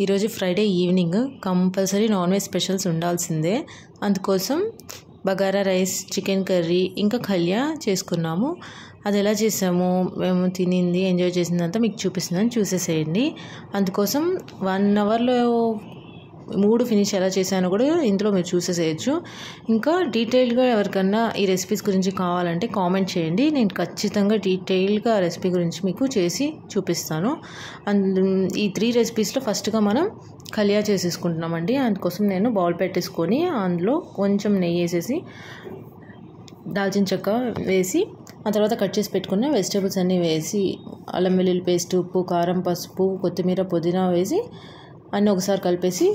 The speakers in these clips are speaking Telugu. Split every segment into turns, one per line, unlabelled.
ఈరోజు Friday evening compulsory non veg specials ఉండాల్సిందే. అందుకోసం బగారా రైస్, చికెన్ కర్రీ ఇంకా కళ్యా చేసుకున్నాము. అది ఎలా చేసాము, మేము తినింది, ఎంజాయ్ చేసిందంతా మీకు చూపిస్తున్నాను, చూసేసేయండి. అందుకోసం 1 అవర్లో 3 ఫినిష్ ఎలా చేశానో కూడా ఇందులో మీరు చూసేసేయచ్చు. ఇంకా డీటెయిల్గా ఎవరికన్నా ఈ రెసిపీస్ గురించి కావాలంటే కామెంట్ చేయండి. నేను ఖచ్చితంగా డీటెయిల్గా ఆ రెసిపీ గురించి మీకు చేసి చూపిస్తాను. ఈ 3 రెసిపీస్లో ఫస్ట్గా మనం కళ్యా చేసేసుకుంటున్నామండి. అందుకోసం నేను బౌల్ పెట్టేసుకొని అందులో కొంచెం నెయ్యి వేసేసి, దాల్చిన చెక్క వేసి, ఆ తర్వాత కట్ చేసి పెట్టుకున్న వెజిటేబుల్స్ అన్నీ వేసి, అల్లం వెల్లుల్లి పేస్ట్, ఉప్పు, కారం, పసుపు, కొత్తిమీర, పుదీనా వేసి అన్నీ ఒకసారి కలిపేసి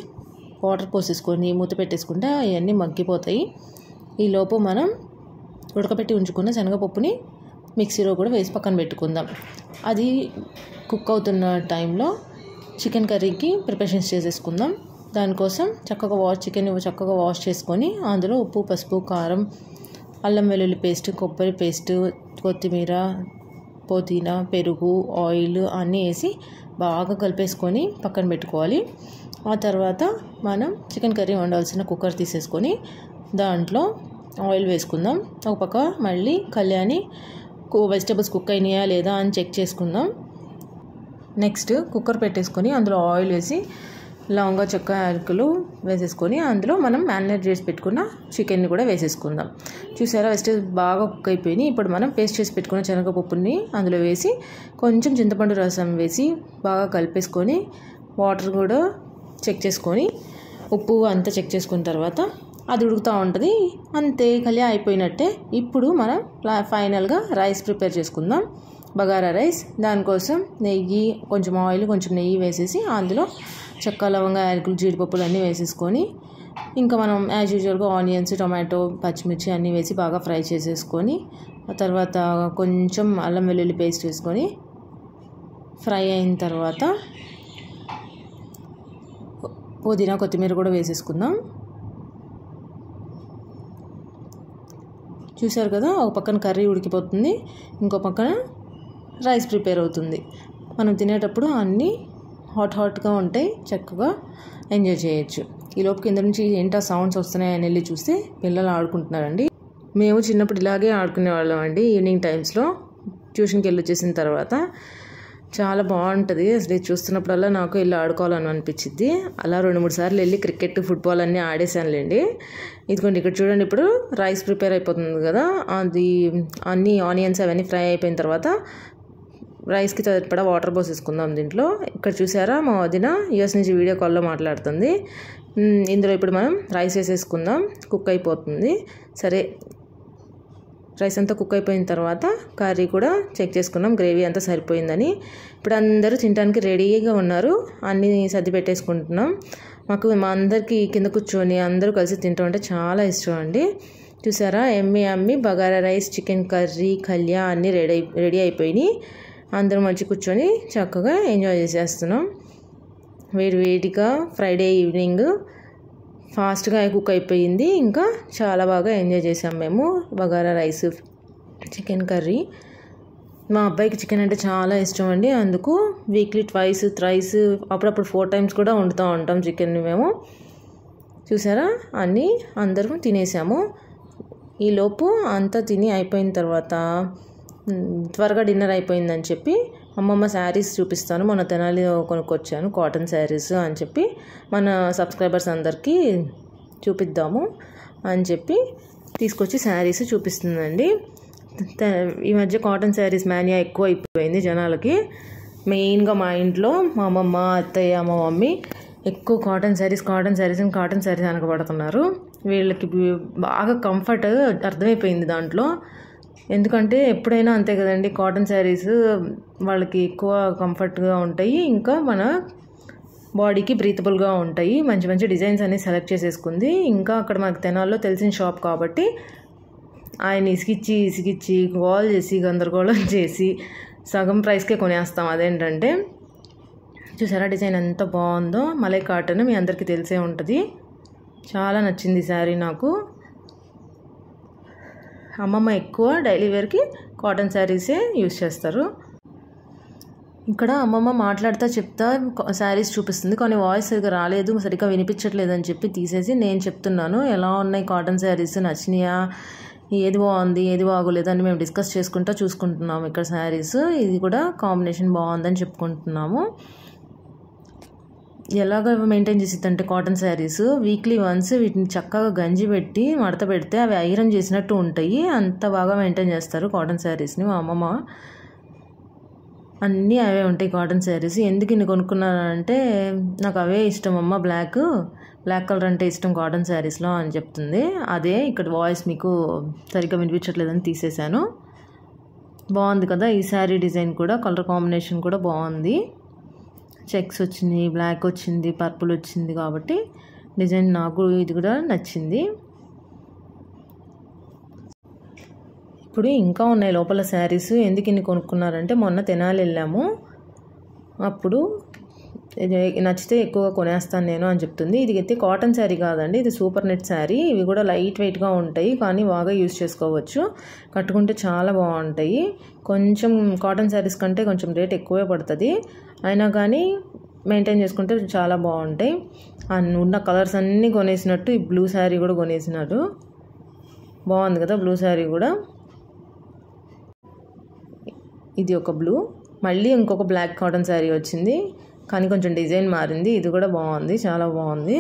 వాటర్ పోసేసుకొని మూత పెట్టేసుకుంటే అవన్నీ మగ్గిపోతాయి. ఈలోపు మనం ఉడకబెట్టి ఉంచుకున్న శనగపప్పుని మిక్సీలో కూడా వేసి పక్కన పెట్టుకుందాం. అది కుక్ అవుతున్న టైంలో చికెన్ కర్రీకి ప్రిపరేషన్స్ చేసేసుకుందాం. దానికోసం చికెన్ చక్కగా వాష్ చేసుకొని అందులో ఉప్పు, పసుపు, కారం, అల్లం వెల్లుల్లి పేస్ట్, కొబ్బరి పేస్ట్, కొత్తిమీర, పుదీనా, పెరుగు, ఆయిల్ అన్నీ వేసి బాగా కలిపేసుకొని పక్కన పెట్టుకోవాలి. ఆ తర్వాత మనం చికెన్ కర్రీ వండాల్సిన కుక్కర్ తీసేసుకొని దాంట్లో ఆయిల్ వేసుకుందాం. ఒక పక్క మళ్ళీ కళ్యాణి వెజిటేబుల్స్ కుక్ అయినాయా లేదా అని చెక్ చేసుకుందాం. నెక్స్ట్ కుక్కర్ పెట్టేసుకొని అందులో ఆయిల్ వేసి లవంగా, చెక్క, యాలకులు వేసేసుకొని అందులో మనం మ్యారినేట్ చేసి పెట్టుకున్న చికెన్ని కూడా వేసేసుకుందాం. చూసారా, వెజిటేబుల్స్ బాగా కుక్ అయిపోయినాయి. ఇప్పుడు మనం పేస్ట్ చేసి పెట్టుకున్న శనగపప్పుని అందులో వేసి కొంచెం చింతపండు రసం వేసి బాగా కలిపేసుకొని వాటర్ కూడా చెక్ చేసుకొని ఉప్పు అంతా చెక్ చేసుకున్న తర్వాత అది ఉడుకుతూ ఉంటుంది. అంతే, కళ్యా అయిపోయినట్టే. ఇప్పుడు మనం ఫైనల్గా రైస్ ప్రిపేర్ చేసుకుందాం, బగారా రైస్. దానికోసం నెయ్యి, కొంచెం ఆయిల్, కొంచెం నెయ్యి వేసేసి అందులో చెక్క, లవంగా, యాలకులు, జీడిపప్పులు అన్నీ వేసేసుకొని ఇంకా మనం యాజ్ యూజువల్గా ఆనియన్స్, టొమాటో, పచ్చిమిర్చి అన్నీ వేసి బాగా ఫ్రై చేసేసుకొని ఆ తర్వాత కొంచెం అల్లం వెల్లుల్లి పేస్ట్ వేసుకొని ఫ్రై అయిన తర్వాత పుదీనా, కొత్తిమీర కూడా వేసేసుకుందాం. చూసారు కదా, ఒక పక్కన కర్రీ ఉడికిపోతుంది, ఇంకో పక్కన రైస్ ప్రిపేర్ అవుతుంది. మనం తినేటప్పుడు అన్నీ హాట్గా ఉంటాయి, చక్కగా ఎంజాయ్ చేయొచ్చు. ఈ లోపు కింద నుంచి ఏంటో సౌండ్స్ వస్తున్నాయని వెళ్ళి చూస్తే పిల్లలు ఆడుకుంటున్నారండి. మేము చిన్నప్పుడు ఇలాగే ఆడుకునే వాళ్ళం అండి. ఈవినింగ్ టైమ్స్లో ట్యూషన్కి వెళ్ళి వచ్చేసిన తర్వాత చాలా బాగుంటుంది. అసలు చూస్తున్నప్పుడల్లా నాకు వెళ్ళి ఆడుకోవాలని అనిపించింది. అలా 2-3 సార్లు వెళ్ళి క్రికెట్, ఫుట్బాల్ అన్నీ ఆడేసానులేండి. ఇదిగోండి, ఇక్కడ చూడండి, ఇప్పుడు రైస్ ప్రిపేర్ అయిపోతుంది కదా, అది అన్ని ఆనియన్స్ అవన్నీ ఫ్రై అయిపోయిన తర్వాత రైస్కి సరిపడా వాటర్ పోసేసుకుందాం దీంట్లో. ఇక్కడ చూసారా, మా వదిన యూఎస్ నుంచి వీడియో కాల్లో మాట్లాడుతుంది. ఇందులో ఇప్పుడు మనం రైస్ వేసేసుకుందాం, కుక్ అయిపోతుంది. సరే, రైస్ అంతా కుక్ అయిపోయిన తర్వాత కర్రీ కూడా చెక్ చేసుకున్నాం, గ్రేవీ అంతా సరిపోయిందని. ఇప్పుడు అందరూ తినడానికి రెడీగా ఉన్నారు, అన్నీ సర్ది పెట్టేసుకుంటున్నాం. మా అందరికీ కింద కూర్చొని అందరూ కలిసి తింటూ ఉంటే చాలా ఇష్టం అండి. చూసారా, ఎమ్మి బగారా రైస్, చికెన్ కర్రీ, కళ్యా అన్నీ రెడీ అయిపోయినాయి. అందరూ మంచి కూర్చొని చక్కగా ఎంజాయ్ చేసేస్తున్నాం. వేడిగా ఫ్రైడే ఈవినింగ్ ఫాస్ట్గా కుక్ అయిపోయింది. ఇంకా చాలా బాగా ఎంజాయ్ చేసాం మేము. Bagara rice, chicken curry. మా అబ్బాయికి చికెన్ అంటే చాలా ఇష్టం అండి. అందుకు వీక్లీ 2, 3 అప్పుడప్పుడు 4 టైమ్స్ కూడా వండుతూ ఉంటాం చికెన్ని మేము. చూసారా, అందరం తినేసాము. ఈలోపు అంతా తిని అయిపోయిన తర్వాత త్వరగా డిన్నర్ అయిపోయిందని చెప్పి అమ్మమ్మ శారీస్ చూపిస్తాను, మొన్న తెనాలి కొనుక్కొచ్చాను కాటన్ శారీస్ అని చెప్పి మన సబ్స్క్రైబర్స్ అందరికీ చూపిద్దాము అని చెప్పి తీసుకొచ్చి శారీస్ చూపిస్తుందండి. ఈ మధ్య కాటన్ శారీస్ మానియా ఎక్కువ అయిపోయింది జనాలకి. మెయిన్గా మా ఇంట్లో మా అమ్మమ్మ, అత్తయ్య, మా మమ్మీ ఎక్కువ కాటన్ శారీస్ అనకపడుతున్నారు. వీళ్ళకి బాగా కంఫర్ట్ అర్థమైపోయింది దాంట్లో. ఎందుకంటే ఎప్పుడైనా అంతే కదండి, కాటన్ శారీస్ వాళ్ళకి ఎక్కువ కంఫర్ట్గా ఉంటాయి, ఇంకా మన బాడీకి బ్రీతబుల్గా ఉంటాయి. మంచి డిజైన్స్ అన్నీ సెలెక్ట్ చేసేసుకుంది. ఇంకా అక్కడ మనకు తెనాల్లో తెలిసిన షాప్ కాబట్టి ఆయన ఇసిగిచ్చి కాల్ చేసి గందరగోళం చేసి సగం ప్రైస్కే కొనేస్తాం. అదేంటంటే చూసారా, డిజైన్ ఎంత బాగుందో. మలై కాటన్ మీ అందరికీ తెలిసే ఉంటుంది. చాలా నచ్చింది శారీ నాకు. అమ్మమ్మ ఎక్కువ డైలీ వేర్కి కాటన్ శారీసే యూజ్ చేస్తారు. ఇక్కడ అమ్మమ్మ మాట్లాడుతూ చెప్తా శారీస్ చూపిస్తుంది, కానీ వాయిస్ సరిగ్గా రాలేదు, సరిగ్గా వినిపించట్లేదు అని చెప్పి తీసేసి నేను చెప్తున్నాను ఎలా ఉన్నాయి కాటన్ శారీస్, నచ్చినాయా, ఏది బాగుంది ఏది బాగోలేదు అని మేము డిస్కస్ చేసుకుంటూ చూసుకుంటున్నాము. ఇక్కడ శారీస్ ఇది కూడా కాంబినేషన్ బాగుందని చెప్పుకుంటున్నాము. ఎలాగ మెయింటైన్ చేసిద్దంటే కాటన్ శారీస్ వీక్లీ వన్స్ వీటిని చక్కగా గంజి పెట్టి మడత పెడితే అవి ఐరన్ చేసినట్టు ఉంటాయి. అంత బాగా మెయింటైన్ చేస్తారు కాటన్ శారీస్ని మా అమ్మమ్మ. అన్నీ అవే ఉంటాయి కాటన్ శారీస్. ఎందుకు ఇన్ని కొనుక్కున్నానంటే నాకు అవే ఇష్టం అమ్మ, బ్లాక్ కలర్ అంటే ఇష్టం కాటన్ శారీస్లో అని చెప్తుంది. అదే ఇక్కడ వాయిస్ మీకు సరిగ్గా వినిపించట్లేదని తీసేశాను. బాగుంది కదా ఈ శారీ డిజైన్ కూడా, కలర్ కాంబినేషన్ కూడా బాగుంది. చెక్స్ వచ్చింది, బ్లాక్ వచ్చింది, పర్పుల్ వచ్చింది కాబట్టి డిజైన్ నాకు ఇది కూడా నచ్చింది. ఇప్పుడు ఇంకా ఉన్నాయి లోపల శారీస్. ఎందుకు ఇన్ని కొనుక్కున్నారంటే మొన్న తెనాలి వెళ్ళాము, అప్పుడు నచ్చితే ఎక్కువగా కొనేస్తాను నేను అని చెప్తుంది. ఇది అయితే కాటన్ శారీ కాదండి, ఇది సూపర్ నెట్ శారీ. ఇవి కూడా లైట్ వెయిట్గా ఉంటాయి కానీ బాగా యూజ్ చేసుకోవచ్చు, కట్టుకుంటే చాలా బాగుంటాయి. కొంచెం కాటన్ శారీస్ కంటే కొంచెం రేట్ ఎక్కువే పడుతుంది, అయినా కానీ మెయింటైన్ చేసుకుంటే చాలా బాగుంటాయి. ఉన్న కలర్స్ అన్నీ కొనేసినట్టు ఈ బ్లూ శారీ కూడా కొనేసినట్టు బాగుంది కదా బ్లూ శారీ కూడా. ఇది ఒక బ్లూ, మళ్ళీ ఇంకొక బ్లాక్ కాటన్ శారీ వచ్చింది కానీ కొంచెం డిజైన్ మారింది. ఇది కూడా బాగుంది, చాలా బాగుంది.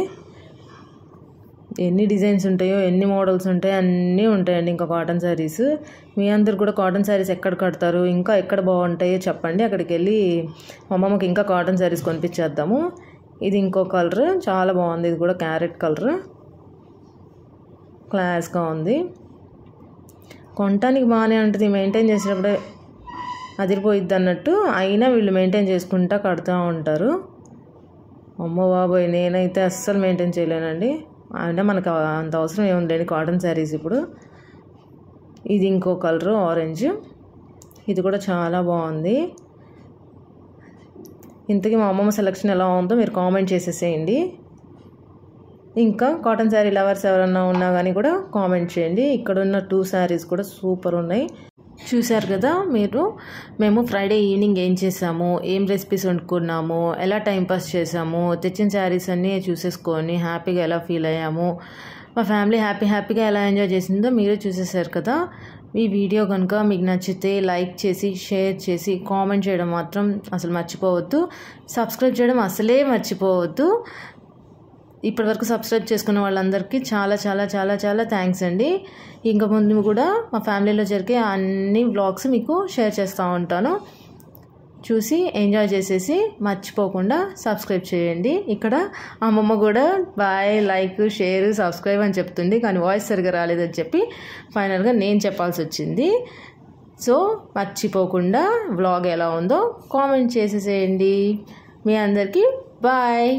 ఎన్ని డిజైన్స్ ఉంటాయో ఎన్ని మోడల్స్ ఉంటాయో అన్నీ ఉంటాయండి ఇంకా కాటన్ శారీస్. మీ అందరు కూడా కాటన్ శారీస్ ఎక్కడ కడతారు, ఇంకా ఎక్కడ బాగుంటాయో చెప్పండి, అక్కడికి వెళ్ళి మా అమ్మమ్మకి ఇంకా కాటన్ శారీస్ కొనిపించేద్దాము. ఇది ఇంకో కలర్ చాలా బాగుంది, ఇది కూడా క్యారెట్ కలర్, క్లాస్గా ఉంది. కొనటానికి బాగానే ఉంటుంది, మెయింటైన్ చేసేటప్పుడే అదిరిపోయిద్ది అన్నట్టు, అయినా వీళ్ళు మెయింటైన్ చేసుకుంటా కడుతూ ఉంటారు. అమ్మో బాబోయ్, నేనైతే అస్సలు మెయింటైన్ చేయలేనండి. అయినా మనకు అంత అవసరం ఏముందండి కాటన్ శారీస్ ఇప్పుడు. ఇది ఇంకో కలరు ఆరెంజ్, ఇది కూడా చాలా బాగుంది. ఇంతకీ మా అమ్మమ్మ సెలెక్షన్ ఎలా ఉందో మీరు కామెంట్ చేసేసేయండి. ఇంకా కాటన్ శారీ లవర్స్ ఎవరన్నా ఉన్నా కానీ కూడా కామెంట్ చేయండి. ఇక్కడ ఉన్న 2 శారీస్ కూడా సూపర్ ఉన్నాయి. చూశారు కదా మీరు, మేము ఫ్రైడే ఈవినింగ్ ఏం చేసాము, ఏం రెసిపీస్ వండుకున్నాము, ఎలా టైంపాస్ చేసాము, తెచ్చిన శారీస్ అన్నీ చూసేసుకొని హ్యాపీగా ఎలా ఫీల్ అయ్యాము, మా ఫ్యామిలీ హ్యాపీగా ఎలా ఎంజాయ్ చేసిందో మీరు చూసేసారు కదా. ఈ వీడియో కనుక మీకు నచ్చితే లైక్ చేసి షేర్ చేసి కామెంట్ చేయడం మాత్రం అసలు మర్చిపోవద్దు. సబ్స్క్రైబ్ చేయడం అసలే మర్చిపోవద్దు. ఇప్పటివరకు సబ్స్క్రైబ్ చేసుకున్న వాళ్ళందరికీ చాలా చాలా చాలా చాలా థ్యాంక్స్ అండి. ఇంకా ముందు కూడా మా ఫ్యామిలీలో జరిగే అన్ని వ్లాగ్స్ మీకు షేర్ చేస్తూ ఉంటాను, చూసి ఎంజాయ్ చేసేసి మర్చిపోకుండా సబ్స్క్రైబ్ చేయండి. ఇక్కడ అమ్మమ్మ కూడా బాయ్, లైక్, షేర్, సబ్స్క్రైబ్ అని చెప్తుంది కానీ వాయిస్ సరిగా రాలేదని చెప్పి ఫైనల్గా నేను చెప్పాల్సి వచ్చింది. సో మర్చిపోకుండా వ్లాగ్ ఎలా ఉందో కామెంట్ చేసేసేయండి. మీ అందరికీ బాయ్.